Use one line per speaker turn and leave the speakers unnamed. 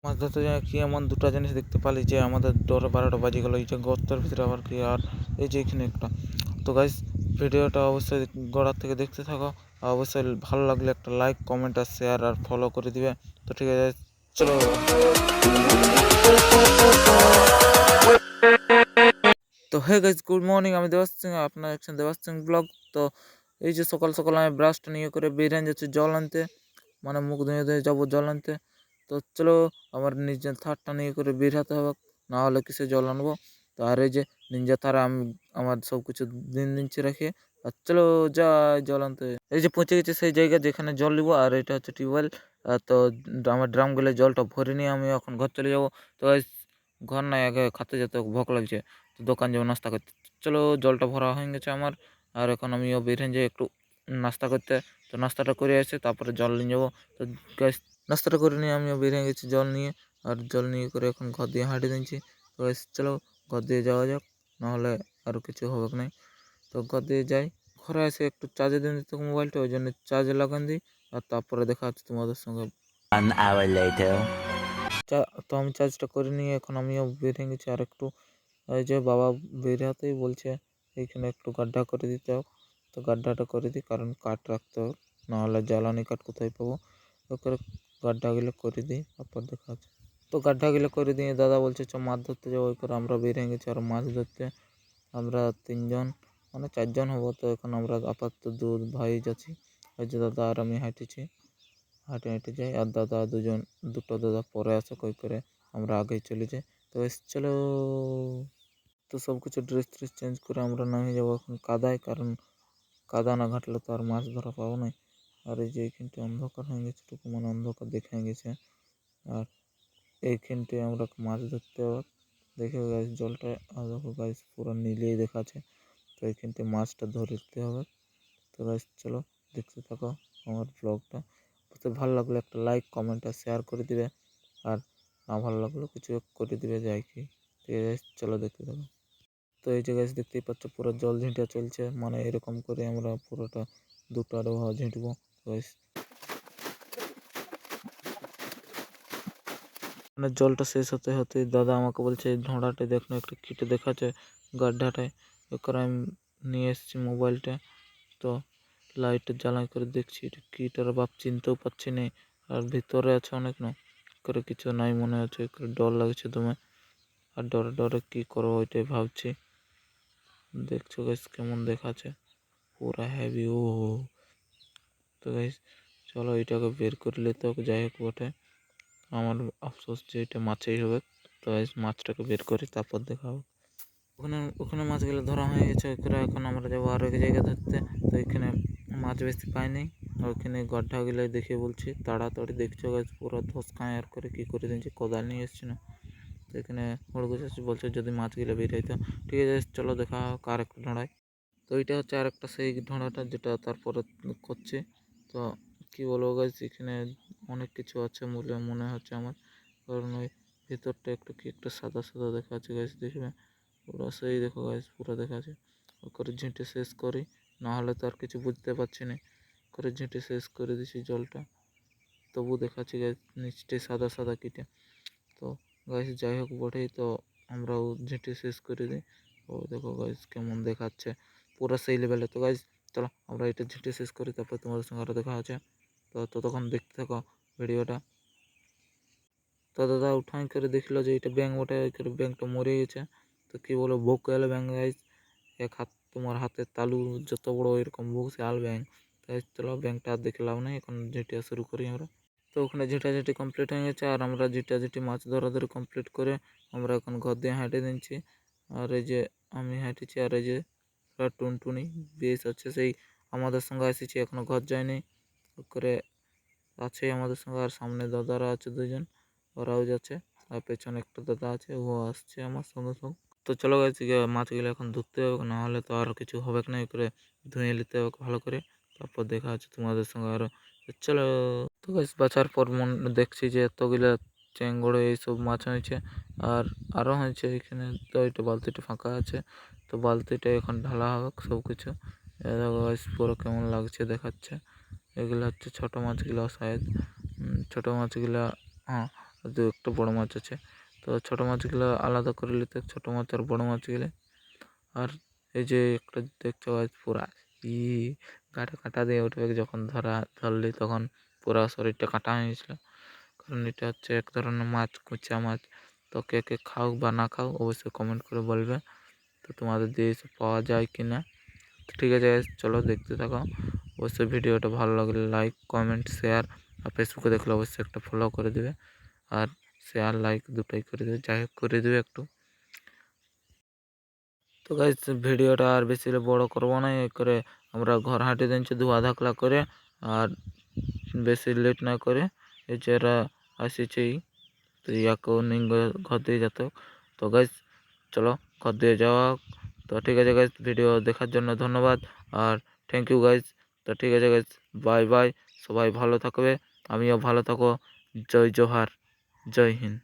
মাছ ধরতে যায় কি এমন দুটো জিনিস দেখতে পালি যে আমাদের 12টা বাজে গেলো, এই যে গর্তের ভিতরে আবার কি, আর এই যে এখানে একটা। তো গাইস ভিডিওটা অবশ্যই গোড়ার থেকে দেখতে থাকো, আর অবশ্যই ভালো লাগলে একটা লাইক কমেন্ট আর শেয়ার আর ফলো করে দিবে। তো ঠিক আছে, চলো। তো হে গাইস, গুড মর্নিং, আমি দেবাস সিং, আপনার দেখছেন দেবাস সিং ব্লগ। তো এই যে সকাল সকাল আমি ব্রাশটা নিয়ে করে বেরিয়ে যাচ্ছি জল আনতে, মানে মুখ ধুয়ে ধুয়ে যাবো জল আনতে। তো চলো, আমার নিজের থারটা নিয়ে করে বের হতে হবে, না হলে কিসে জল আনবো। তো আর এই যে নিনজা থার আমি আমার সব কিছু দিন দিনছি রাখি, আর চলো যাই জল আনতে। এই যে পৌঁছে গেছি সেই জায়গা যেখানে জল নিবো, আর এটা হচ্ছে টিউবওয়েল। তো আমার ড্রামগুলো জলটা ভরে নিয়ে আমি এখন ঘর চলে যাবো। তো guys, ঘর নাই, আগে খাতে যেতে ভোক লাগছে, তো দোকান যাবো নাস্তা করতে। চলো, জলটা ভরা হয়ে গেছে আমার, আর এখন আমিও বেরিয়ে যাই একটু নাস্তা করতে। তো নাস্তাটা করে এসে তারপরে জল নিয়ে যাবো। তো গ্যাস নাস্তাটা করে নিয়ে আমিও বেরিয়ে গেছি জল নিয়ে, আর জল নিয়ে করে এখন ঘর দিয়ে হাঁটে দিচ্ছি। তো গ্যাস চলো ঘর দিয়ে যাওয়া যাক, নাহলে আরও কিছু হবে না। তো ঘর দিয়ে যাই, ঘরে এসে একটু চার্জে দিন দিতে মোবাইলটা, ওই জন্য চার্জে লাগান দিই, আর তারপরে দেখা হচ্ছে তোমাদের সঙ্গে।
1 hour later.
তো আমি চার্জটা করে নিয়ে এখন আমিও বেরিয়ে গেছি আর একটু। এই যে বাবা বেরাতেই বলছে এইখানে একটু গাড্ডা করে দিতে হবে। তো গাড্ডাটা করে দিই, কারণ কাঠ রাখতে হবে, নাহলে জ্বালানি কাঠ কোথায় পাবো। তো করে গাড্ডাগুলো করে দিই, তারপর দেখা যাচ্ছে। তো গাড্ডাগুলো করে দিয়ে দাদা বলছে চ মাছ ধরতে যাবো, ওই করে আমরা বেরিয়ে গেছি আর মাছ ধরতে। আমরা তিনজন, মানে চারজন হবো। তো এখন আমরা আপাতত ভাই যাচ্ছি, ওই যে দাদা আর আমি হাঁটেছি, হাঁটে হেঁটে যাই, আর দাদা দুটো দাদা পরে আসে, কই করে আমরা আগেই চলে যাই। তো চলো, তো সব কিছু ড্রেস ট্রেস চেঞ্জ করে আমরা নামিয়ে যাবো এখন কাদায়, কারণ কাদা না ঘাটলে তো আর মাছ ধরা পাবো না। আর এই যে এইখানটি অন্ধকার হয়ে গেছে, টুকু মানে অন্ধকার দেখে গেছে, আর এইখানটি আমরা মাছ ধরতে হবে। দেখে গাছ জলটা, আর দেখো গাছ পুরো নীলেই দেখাচ্ছে। তো এইখানটি মাছটা ধরতে হবে। তো গাছ চলো দেখতে থাকো আমার ব্লগটা। বুঝতে ভালো লাগলে একটা লাইক কমেন্ট আর শেয়ার করে দিবে, আর না ভালো লাগলেও কিছু করে দিবে, যাই কি। ঠিক আছে, চলো দেখতে থাকো। তো এই যে গাছ দেখতেই পাচ্ছ পুরো জল ঝিঁটা চলছে, মানে এরকম করে আমরা পুরোটা দুটো আবহাওয়া ঝিঁটবো। গাছ মানে জলটা শেষ হতে হতে দাদা আমাকে বলছে এই ঢোঁড়াটা দেখ না, একটু কেটে দেখাচ্ছে গাড্ডাটায়। এবার আমি নিয়ে এসেছি মোবাইলটা, তো লাইটের জ্বালাই করে দেখছি এটা কীটার বাপ চিনতেও পারছি না, আর ভিতরে আছে অনেক না করে কিছু নাই মনে হচ্ছে, করে ডর লাগছে তোমায়, আর ডরে ডরে কী করবো ওইটাই ভাবছি। দেখছো গাছ কেমন দেখাচ্ছে, পুরা হেভি। ও তো গাইস চলো এটাকে বের করে নিতে হবে, যাই হোক বটে, আমার আফসোস যে এটা মাছেই হবে। তো গাইস মাছটাকে বের করি, তারপর দেখা হবে। ওখানে ওখানে মাছগুলো ধরা হয়ে গেছে, ওখানে এখন আমরা যাবো আরও এক জায়গায় ধরতে। তো এখানে মাছ বেশি পাইনি, ওইখানে গড্ডাগুলো দেখে বলছি তাড়াতাড়ি। দেখছো গাছ পুরো ধসকায় আর করে কী করে দিচ্ছি, কোদাল নিয়ে এসছি না। তো এখানে হড়গুছ বলছে যদি মাছগুলো বের হইতো। ঠিক আছে চলো দেখা হোক আর একটা ঢোঁড়ায়। তো এইটা হচ্ছে আর একটা সেই ঢোঁড়াটা যেটা তারপরে করছে। তো কী বলবো গাছ, এখানে অনেক কিছু আছে বলে মনে হচ্ছে আমার, কারণ ওই ভেতরটা একটু কি একটা সাদা সাদা দেখা যাচ্ছে গাছ, দেখবে পুরো সেই দেখো গাছ পুরো দেখা আছে। ও করে ঝেঁটে শেষ করি, না হলে তো আর কিছু বুঝতে পারছি না। করে ঝেঁটে শেষ করে দিছি জলটা, তবু দেখাচ্ছি গাছ নিচটে সাদা সাদা কিটে। তো গাছ যাই হোক বটেই, তো আমরাও ঝেঁটে শেষ করে দিই। ও দেখো গাছ কেমন দেখাচ্ছে, পুরো সেই লেভেলে। তো গাছ চলো আমরা এটা ঝেঁটে শেষ করি, তারপর তোমাদের সঙ্গে আরও দেখা আছে। তো ততক্ষণ দেখতে থাকো ভিডিওটা। তো দাদা উঠাই করে দেখলো যে এটা ব্যাঙ ওঠে, করে ব্যাঙটা মরে গেছে। তো কী বলো, বুক এলো ব্যাঙ গাইজ, এক হাত তোমার হাতের তালু যত বড় এরকম বুক, আল ব্যাঙ। তাই চলো ব্যাঙটা আর দেখে লাভ নেই, এখন ঝেঁটিয়া শুরু করি আমরা। তো ওখানে ঝেঁটাঝেঁটি কমপ্লিট হয়ে গেছে, আর আমরা ঝেঁটাঝেঁটি মাছ ধরাধরি কমপ্লিট করে আমরা এখন ঘর দিয়ে হেঁটে দিচ্ছি। আর এই যে আমি হেঁটেছি, আর এই যে টুনটুনি বেশ আছে, সেই আমাদের সঙ্গে এসেছি, এখনও ঘর যায়নি। করে আছে আমাদের সঙ্গে, আর সামনে দাদারা আছে দুজন, ওরাও যাচ্ছে, আর পেছনে একটা দাদা আছে, ও আসছে আমার সঙ্গে সঙ্গে। তো চলো গেছি মাছগুলো এখন ধরতে হবে, না হলে তো আর কিছু হবে না, করে ধুয়ে নিতে হবে ভালো করে। তারপর দেখা হচ্ছে তোমাদের সঙ্গে আরও। চলো, তো গাছ বাছার পর দেখছি যে এতগুলো চেঙ্গড়ে এইসব মাছ হয়েছে, আর আরও হয়েছে এখানে। তো এটা বালতিটা ফাঁকা আছে, তো বালতিটা এখন ঢালা হবে সব কিছু। দেখো গাছ পুরো কেমন লাগছে দেখাচ্ছে। এগুলো হচ্ছে ছোটো মাছগুলো শায়দ, ছোটো মাছগুলো, হ্যাঁ আর দু একটা বড় মাছ আছে। তো ছোটো মাছগুলো আলাদা করে নিতে, ছোটো মাছ আর বড় মাছগুলো। আর এই যে একটা দেখছো গাইস পুরা গাটা কাটা দিয়ে উঠবে, যখন ধরলি তখন পুরা শরীরটা কাটা হয়ে গেছিলো। কারণ এটা হচ্ছে এক ধরনের মাছ, কুচা মাছ। তো কে কে খাও বা না খাও অবশ্যই কমেন্ট করে বলবে, তো তোমাদের দিয়ে এসে পাওয়া যায় কি না। তো ঠিক আছে guys, চলো দেখতে থাকো। অবশ্যই ভিডিওটা ভালো লাগলে লাইক, কমেন্ট, শেয়ার, আর ফেসবুকে দেখলে অবশ্যই একটা ফলো করে দেবে, আর শেয়ার লাইক দুটোই করে দেবে, যাই হোক করে দেবে একটু। তো গাইজ ভিডিওটা আর বেশি বড় করবো না, এই করে আমরা ঘর হাঁটি দিচ্ছি ধোয়া ধাকলা করে, আর বেশি লেট না করে এই যারা আসিছেই তো ইয়াকেও নিয়ে ঘর দিয়ে যেত। তো গাইজ চলো ঘর দিয়ে যাওয়া হোক। তো ঠিক আছে গাইজ, ভিডিও দেখার জন্য ধন্যবাদ, আর থ্যাংক ইউ গাইজ। তো ঠিক আছে গাইজ, বাই বাই, সবাই ভালো থাকবে, আমিও ভালো থাকো। জয় জোহার, জয় হিন্দ।